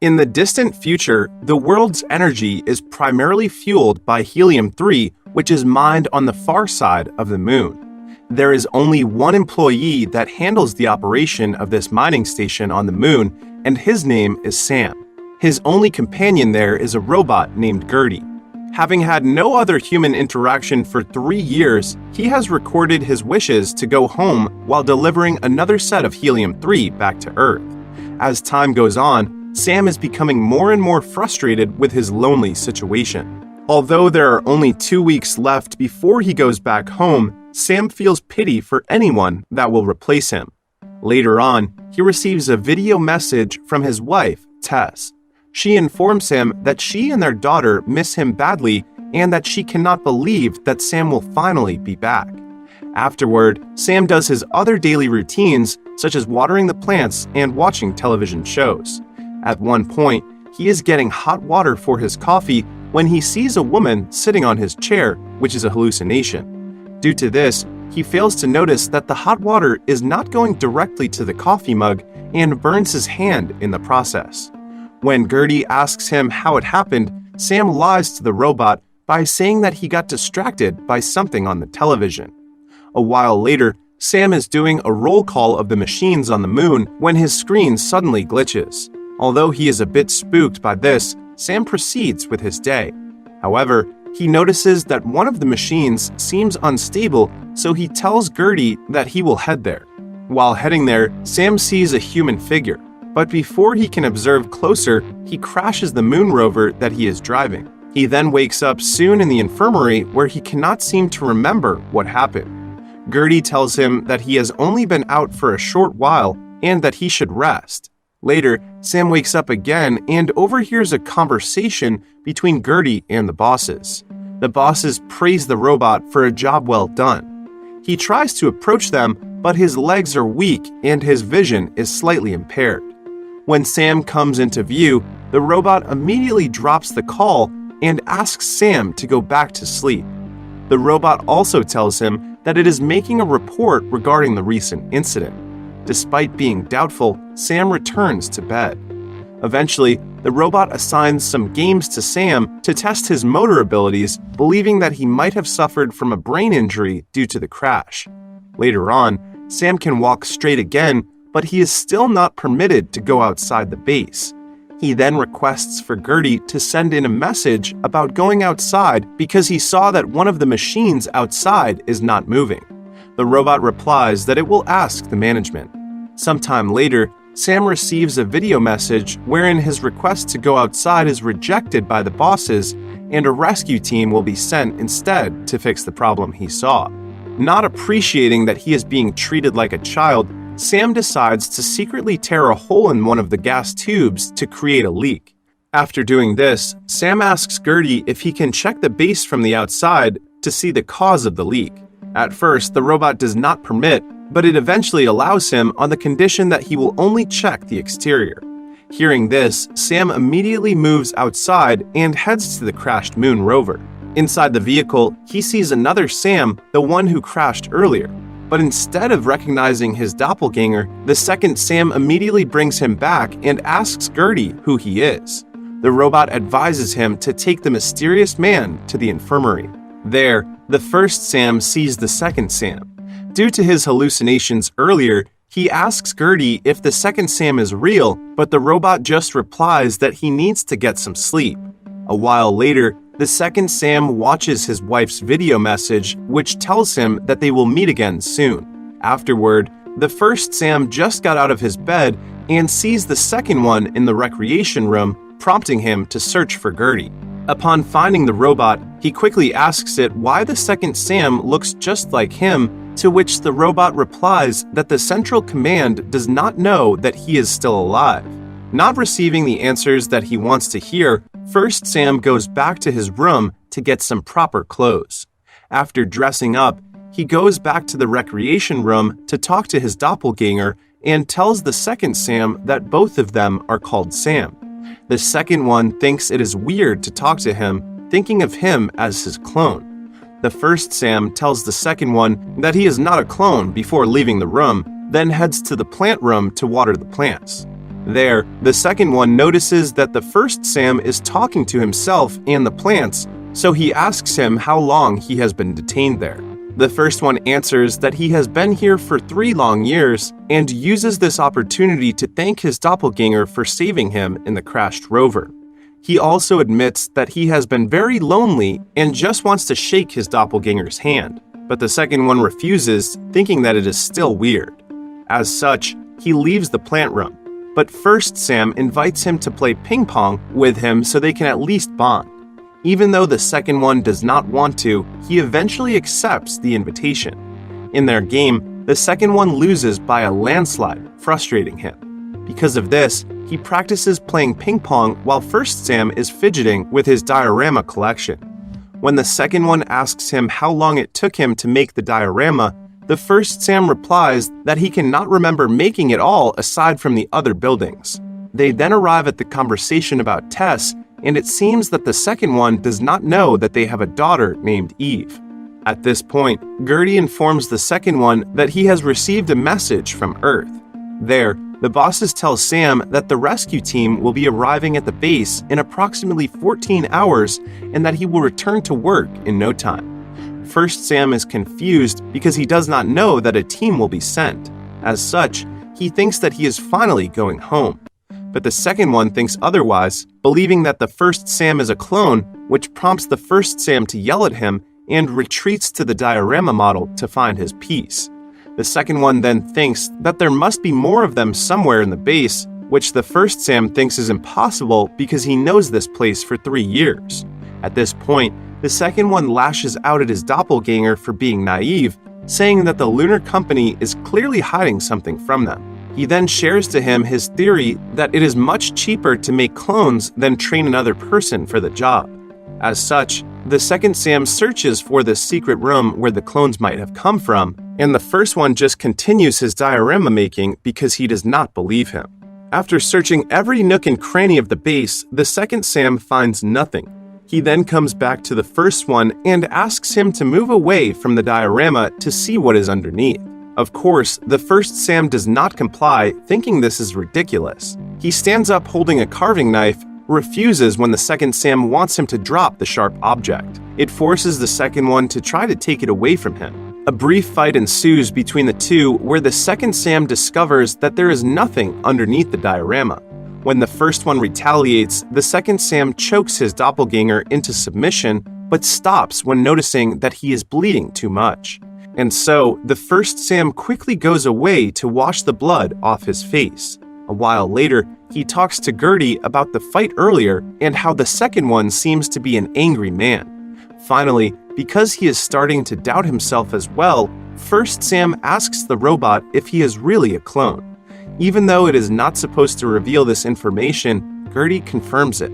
In the distant future, the world's energy is primarily fueled by helium-3, which is mined on the far side of the moon. There is only one employee that handles the operation of this mining station on the moon, and his name is Sam. His only companion there is a robot named GERTY. Having had no other human interaction for 3 years, he has recorded his wishes to go home while delivering another set of helium-3 back to Earth. As time goes on, Sam is becoming more and more frustrated with his lonely situation. Although there are only 2 weeks left before he goes back home, Sam feels pity for anyone that will replace him. Later on, he receives a video message from his wife, Tess. She informs him that she and their daughter miss him badly and that she cannot believe that Sam will finally be back. Afterward, Sam does his other daily routines, such as watering the plants and watching television shows. At one point, he is getting hot water for his coffee when he sees a woman sitting on his chair, which is a hallucination. Due to this, he fails to notice that the hot water is not going directly to the coffee mug and burns his hand in the process. When GERTY asks him how it happened, Sam lies to the robot by saying that he got distracted by something on the television. A while later, Sam is doing a roll call of the machines on the moon when his screen suddenly glitches. Although he is a bit spooked by this, Sam proceeds with his day. However, he notices that one of the machines seems unstable, so he tells GERTY that he will head there. While heading there, Sam sees a human figure, but before he can observe closer, he crashes the moon rover that he is driving. He then wakes up soon in the infirmary where he cannot seem to remember what happened. GERTY tells him that he has only been out for a short while and that he should rest. Later, Sam wakes up again and overhears a conversation between GERTY and the bosses. The bosses praise the robot for a job well done. He tries to approach them, but his legs are weak and his vision is slightly impaired. When Sam comes into view, the robot immediately drops the call and asks Sam to go back to sleep. The robot also tells him that it is making a report regarding the recent incident. Despite being doubtful, Sam returns to bed. Eventually, the robot assigns some games to Sam to test his motor abilities, believing that he might have suffered from a brain injury due to the crash. Later on, Sam can walk straight again, but he is still not permitted to go outside the base. He then requests for GERTY to send in a message about going outside because he saw that one of the machines outside is not moving. The robot replies that it will ask the management. Sometime later, Sam receives a video message wherein his request to go outside is rejected by the bosses and a rescue team will be sent instead to fix the problem he saw. Not appreciating that he is being treated like a child, Sam decides to secretly tear a hole in one of the gas tubes to create a leak. After doing this, Sam asks GERTY if he can check the base from the outside to see the cause of the leak. At first, the robot does not permit, but it eventually allows him on the condition that he will only check the exterior. Hearing this, Sam immediately moves outside and heads to the crashed moon rover. Inside the vehicle, he sees another Sam, the one who crashed earlier. But instead of recognizing his doppelganger, the second Sam immediately brings him back and asks GERTY who he is. The robot advises him to take the mysterious man to the infirmary. There, the first Sam sees the second Sam. Due to his hallucinations earlier, he asks GERTY if the second Sam is real, but the robot just replies that he needs to get some sleep. A while later, the second Sam watches his wife's video message, which tells him that they will meet again soon. Afterward, the first Sam just got out of his bed and sees the second one in the recreation room, prompting him to search for GERTY. Upon finding the robot, he quickly asks it why the second Sam looks just like him, to which the robot replies that the Central Command does not know that he is still alive. Not receiving the answers that he wants to hear, first Sam goes back to his room to get some proper clothes. After dressing up, he goes back to the recreation room to talk to his doppelganger and tells the second Sam that both of them are called Sam. The second one thinks it is weird to talk to him, thinking of him as his clone. The first Sam tells the second one that he is not a clone before leaving the room, then heads to the plant room to water the plants. There, the second one notices that the first Sam is talking to himself and the plants, so he asks him how long he has been detained there. The first one answers that he has been here for 3 long years and uses this opportunity to thank his doppelganger for saving him in the crashed rover. He also admits that he has been very lonely and just wants to shake his doppelganger's hand, but the second one refuses, thinking that it is still weird. As such, he leaves the plant room, but first Sam invites him to play ping pong with him so they can at least bond. Even though the second one does not want to, he eventually accepts the invitation. In their game, the second one loses by a landslide, frustrating him. Because of this, he practices playing ping pong while first Sam is fidgeting with his diorama collection. When the second one asks him how long it took him to make the diorama, the first Sam replies that he cannot remember making it all aside from the other buildings. They then arrive at the conversation about Tess, and it seems that the second one does not know that they have a daughter named Eve. At this point, GERTY informs the second one that he has received a message from Earth. There, the bosses tell Sam that the rescue team will be arriving at the base in approximately 14 hours and that he will return to work in no time. First Sam is confused because he does not know that a team will be sent. As such, he thinks that he is finally going home. But the second one thinks otherwise, believing that the first Sam is a clone, which prompts the first Sam to yell at him and retreats to the diorama model to find his piece. The second one then thinks that there must be more of them somewhere in the base, which the first Sam thinks is impossible because he knows this place for 3 years. At this point, the second one lashes out at his doppelganger for being naive, saying that the lunar company is clearly hiding something from them. He then shares to him his theory that it is much cheaper to make clones than train another person for the job. As such, the second Sam searches for the secret room where the clones might have come from, and the first one just continues his diorama making because he does not believe him. After searching every nook and cranny of the base, the second Sam finds nothing. He then comes back to the first one and asks him to move away from the diorama to see what is underneath. Of course, the first Sam does not comply, thinking this is ridiculous. He stands up holding a carving knife, refuses when the second Sam wants him to drop the sharp object. It forces the second one to try to take it away from him. A brief fight ensues between the two where the second Sam discovers that there is nothing underneath the diorama. When the first one retaliates, the second Sam chokes his doppelganger into submission, but stops when noticing that he is bleeding too much. And so, the first Sam quickly goes away to wash the blood off his face. A while later, he talks to GERTY about the fight earlier and how the second one seems to be an angry man. Finally, because he is starting to doubt himself as well, first Sam asks the robot if he is really a clone. Even though it is not supposed to reveal this information, GERTY confirms it.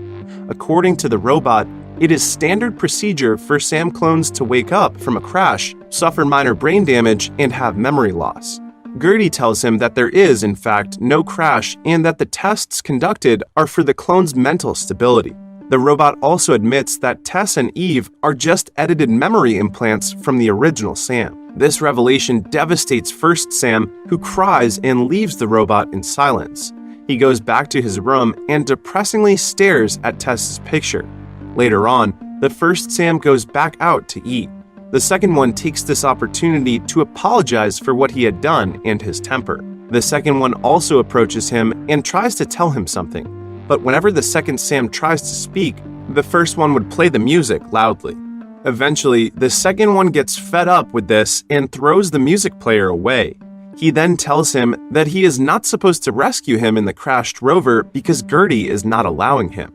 According to the robot, it is standard procedure for Sam clones to wake up from a crash, suffer minor brain damage, and have memory loss. GERTY tells him that there is, in fact, no crash and that the tests conducted are for the clone's mental stability. The robot also admits that Tess and Eve are just edited memory implants from the original Sam. This revelation devastates first Sam, who cries and leaves the robot in silence. He goes back to his room and depressingly stares at Tess's picture. Later on, the first Sam goes back out to eat. The second one takes this opportunity to apologize for what he had done and his temper. The second one also approaches him and tries to tell him something, but whenever the second Sam tries to speak, the first one would play the music loudly. Eventually, the second one gets fed up with this and throws the music player away. He then tells him that he is not supposed to rescue him in the crashed rover because GERTY is not allowing him.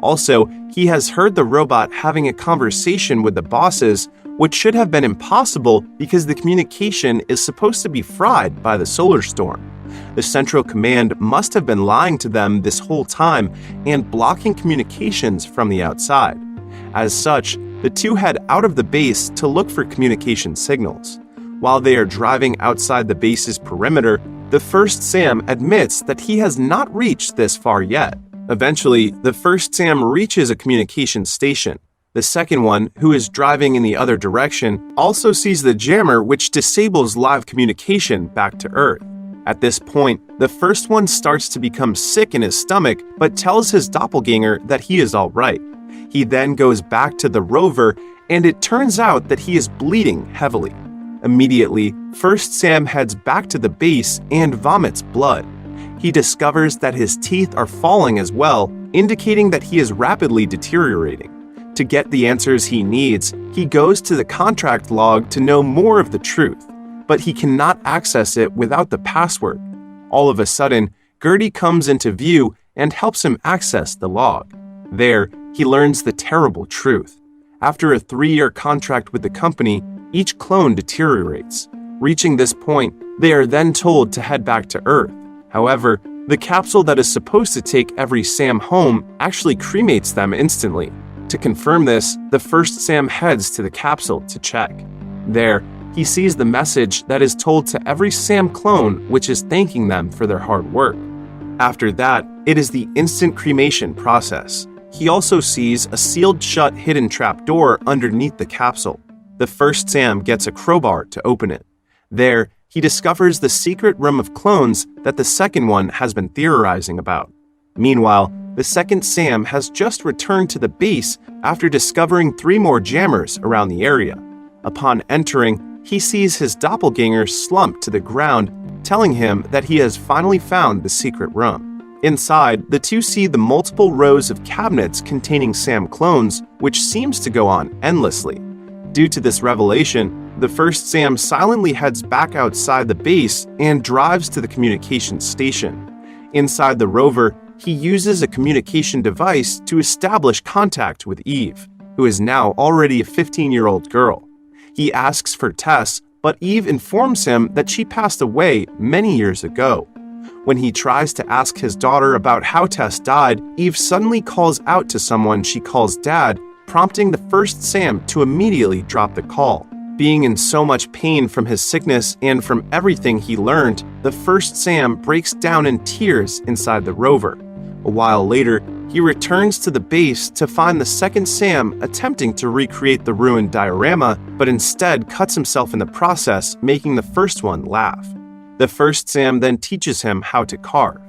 Also, he has heard the robot having a conversation with the bosses, which should have been impossible because the communication is supposed to be fried by the solar storm. The Central Command must have been lying to them this whole time and blocking communications from the outside. As such, the two head out of the base to look for communication signals. While they are driving outside the base's perimeter, the first Sam admits that he has not reached this far yet. Eventually, the first Sam reaches a communication station. The second one, who is driving in the other direction, also sees the jammer which disables live communication back to Earth. At this point, the first one starts to become sick in his stomach but tells his doppelganger that he is all right. He then goes back to the rover, and it turns out that he is bleeding heavily. Immediately, First Sam heads back to the base and vomits blood. He discovers that his teeth are falling as well, indicating that he is rapidly deteriorating. To get the answers he needs, he goes to the contract log to know more of the truth, but he cannot access it without the password. All of a sudden, GERTY comes into view and helps him access the log. There, he learns the terrible truth. After a 3-year contract with the company, each clone deteriorates. Reaching this point, they are then told to head back to Earth. However, the capsule that is supposed to take every Sam home actually cremates them instantly. To confirm this, the first Sam heads to the capsule to check. There, he sees the message that is told to every Sam clone, which is thanking them for their hard work. After that, it is the instant cremation process. He also sees a sealed-shut hidden trapdoor underneath the capsule. The first Sam gets a crowbar to open it. There, he discovers the secret room of clones that the second one has been theorizing about. Meanwhile, the second Sam has just returned to the base after discovering 3 more jammers around the area. Upon entering, he sees his doppelganger slumped to the ground, telling him that he has finally found the secret room. Inside, the two see the multiple rows of cabinets containing Sam clones, which seems to go on endlessly. Due to this revelation, the first Sam silently heads back outside the base and drives to the communications station. Inside the rover, he uses a communication device to establish contact with Eve, who is now already a 15-year-old girl. He asks for Tess, but Eve informs him that she passed away many years ago. When he tries to ask his daughter about how Tess died, Eve suddenly calls out to someone she calls Dad, prompting the first Sam to immediately drop the call. Being in so much pain from his sickness and from everything he learned, the first Sam breaks down in tears inside the rover. A while later, he returns to the base to find the second Sam attempting to recreate the ruined diorama, but instead cuts himself in the process, making the first one laugh. The first Sam then teaches him how to carve.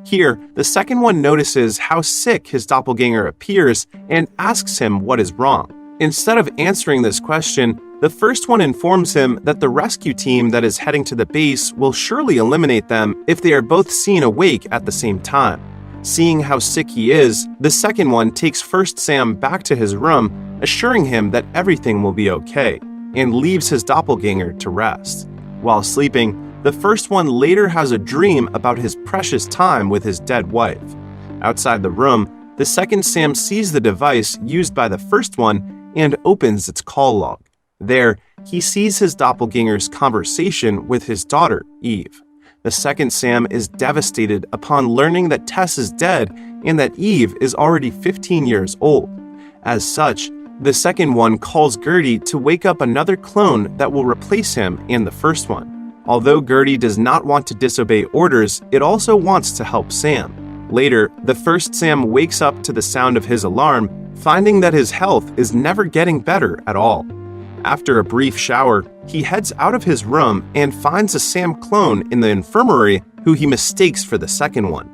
Here, the second one notices how sick his doppelganger appears and asks him what is wrong. Instead of answering this question, the first one informs him that the rescue team that is heading to the base will surely eliminate them if they are both seen awake at the same time. Seeing how sick he is, the second one takes first Sam back to his room, assuring him that everything will be okay, and leaves his doppelganger to rest. While sleeping, the first one later has a dream about his precious time with his dead wife. Outside the room, the second Sam sees the device used by the first one and opens its call log. There, he sees his doppelganger's conversation with his daughter, Eve. The second Sam is devastated upon learning that Tess is dead and that Eve is already 15 years old. As such, the second one calls GERTY to wake up another clone that will replace him and the first one. Although GERTY does not want to disobey orders, it also wants to help Sam. Later, the first Sam wakes up to the sound of his alarm, finding that his health is never getting better at all. After a brief shower, he heads out of his room and finds a Sam clone in the infirmary who he mistakes for the second one.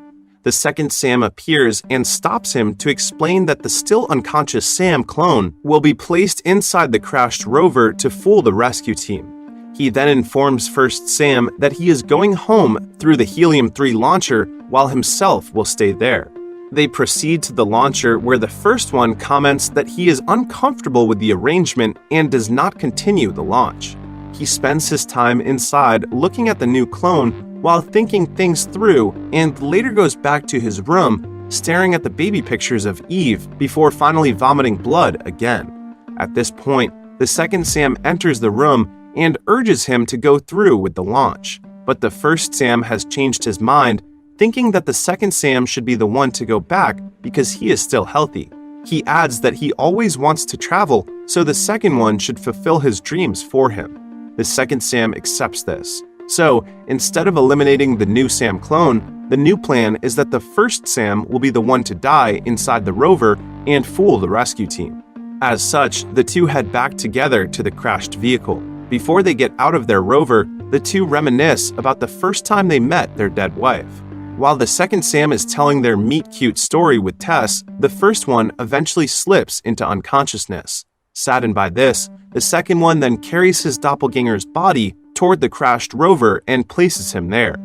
The second Sam appears and stops him to explain that the still unconscious Sam clone will be placed inside the crashed rover to fool the rescue team. He then informs first Sam that he is going home through the Helium-3 launcher while himself will stay there. They proceed to the launcher where the first one comments that he is uncomfortable with the arrangement and does not continue the launch. He spends his time inside looking at the new clone while thinking things through and later goes back to his room staring at the baby pictures of Eve before finally vomiting blood again. At this point, the second Sam enters the room and urges him to go through with the launch. But the first Sam has changed his mind, thinking that the second Sam should be the one to go back because he is still healthy. He adds that he always wants to travel, so the second one should fulfill his dreams for him. The second Sam accepts this. So, instead of eliminating the new Sam clone, the new plan is that the first Sam will be the one to die inside the rover and fool the rescue team. As such, the two head back together to the crashed vehicle. Before they get out of their rover, the two reminisce about the first time they met their dead wife. While the second Sam is telling their meet-cute story with Tess, the first one eventually slips into unconsciousness. Saddened by this, the second one then carries his doppelganger's body toward the crashed rover and places him there.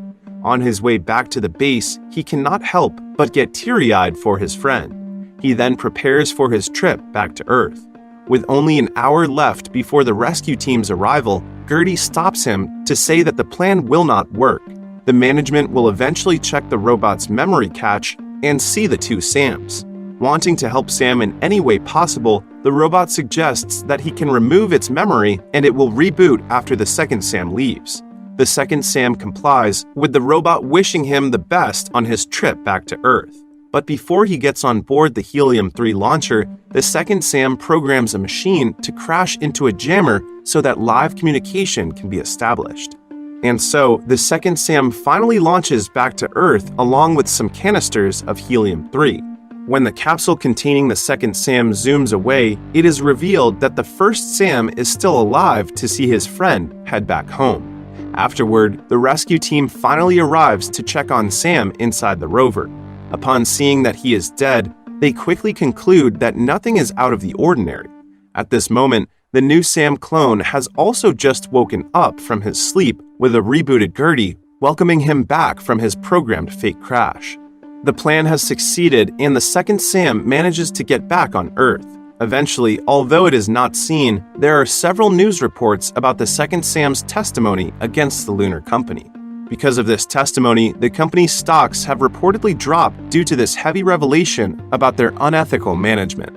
On his way back to the base, he cannot help but get teary-eyed for his friend. He then prepares for his trip back to Earth. With only an hour left before the rescue team's arrival, GERTY stops him to say that the plan will not work. The management will eventually check the robot's memory cache and see the two Sams. Wanting to help Sam in any way possible, the robot suggests that he can remove its memory and it will reboot after the second Sam leaves. The second Sam complies, with the robot wishing him the best on his trip back to Earth. But before he gets on board the Helium-3 launcher, the second Sam programs a machine to crash into a jammer so that live communication can be established. And so, the second Sam finally launches back to Earth along with some canisters of Helium-3. When the capsule containing the second Sam zooms away, it is revealed that the first Sam is still alive to see his friend head back home. Afterward, the rescue team finally arrives to check on Sam inside the rover. Upon seeing that he is dead, they quickly conclude that nothing is out of the ordinary. At this moment, the new Sam clone has also just woken up from his sleep with a rebooted GERTY, welcoming him back from his programmed fake crash. The plan has succeeded and the second Sam manages to get back on Earth. Eventually, although it is not seen, there are several news reports about the second Sam's testimony against the lunar company. Because of this testimony, the company's stocks have reportedly dropped due to this heavy revelation about their unethical management.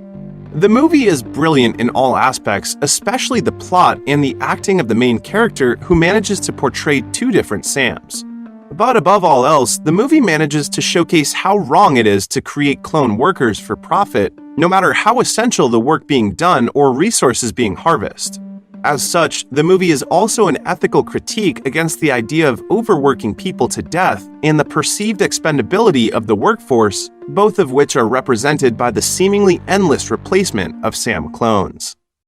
The movie is brilliant in all aspects, especially the plot and the acting of the main character who manages to portray two different Sams. But above all else, the movie manages to showcase how wrong it is to create clone workers for profit, no matter how essential the work being done or resources being harvested. As such, the movie is also an ethical critique against the idea of overworking people to death and the perceived expendability of the workforce, both of which are represented by the seemingly endless replacement of Sam clones.